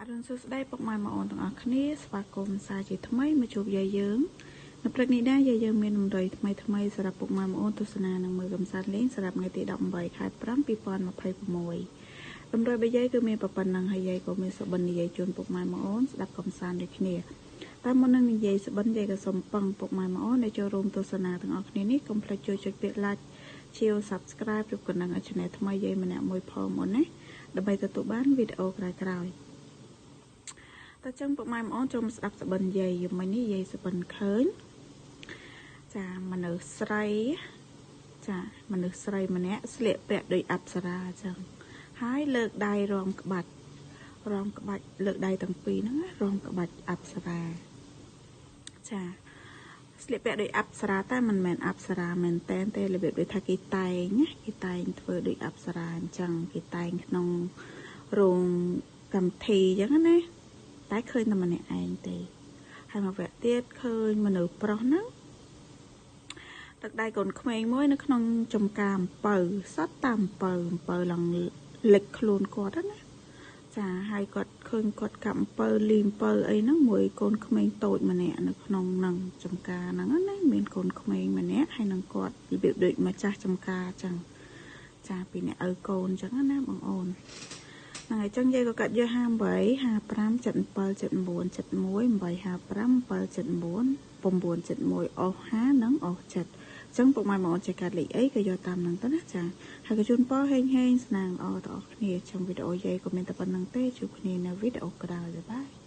អរុនសួស្តីពុកម៉ែបងប្អូនទាំងអស់គ្នាស្វាគមន៍សាជាថ្មីមកជួបយាយយើងនៅព្រឹកនេះដែរយាយយើងមានតម្រុយថ្មីសម្រាប់ពុកម៉ែបងប្អូនទស្សនានឹងមើលកំសាន្តលេងសម្រាប់ថ្ងៃទី18ខែ5 2026តម្រុយរបស់យាយគឺមានប៉ុណ្ណឹងហើយយាយក៏មានសុបិននិយាយជូនពុកម៉ែបងប្អូនស្ដាប់កំសាន្តដូចគ្នាតែមុននឹងនិយាយសុបិនយាយក៏សូមពឹងពុកម៉ែបងប្អូនដែលចូលរួមទស្សនាទាំងអស់គ្នានេះកុំភ្លេចជួយចុចពាក្យ like ជា subscribe ឬក៏នឹងឲ្យ channel ថ្មីយាយម្នាក់មួយផងមុនណាដើម្បីទទួលបានវីដេអូក្រោយៗតើចឹងពុកម៉ែបងប្អូនចូលស្ដាប់សុបិនយាយមិញនេះយាយសុបិនឃើញចាមនុស្សស្រីម្នាក់ស្លៀកពាក់ដូចអប្សរាអញ្ចឹងហើយលើកដៃរំក្បាច់លើកដៃទាំងពីរហ្នឹងរំក្បាច់អប្សរាចាស្លៀកពាក់ដូចអប្សរាតែមិនមែនអប្សរាមែនទេរបៀបដូចថាគេតែងធ្វើដូចអប្សរាអញ្ចឹងគេតែងក្នុងរោងកម្មវិធីអញ្ចឹងណាតែឃើញតែម្នាក់ឯងទេហើយមកវគ្គទៀតឃើញមនុស្សប្រុសហ្នឹងទឹកដៃកូនក្មេងមួយនៅក្នុងចំការអំពៅសតតាមអំពៅឡើងលិចខ្លួនគាត់ណាចាហើយគាត់ឃើញគាត់កាប់អំពៅលីអំពៅអីហ្នឹងមួយកូនក្មេងតូចម្នាក់នៅក្នុងហ្នឹងចំការហ្នឹងណាមានកូនក្មេងម្នាក់ហើយនឹងគាត់របៀបដូចម្ចាស់ចំការអញ្ចឹងចាពីអ្នកឪកូនអញ្ចឹងណាបងអូនហើយចឹងយាយក៏កាត់យក58 55 77 79 71 855 779 971អស់5និងអស់7ចឹងពុកម៉ែបងប្អូនចេះកាត់លេខអីក៏យកតាមហ្នឹងទៅណាចាហើយក៏ជូនពរហេងស្នាងល្អដល់អ្នកគ្នាចឹងវីដេអូយាយក៏មានតែប៉ុណ្្នឹងទេជួបគ្នានៅវីដេអូក្រោយបាយ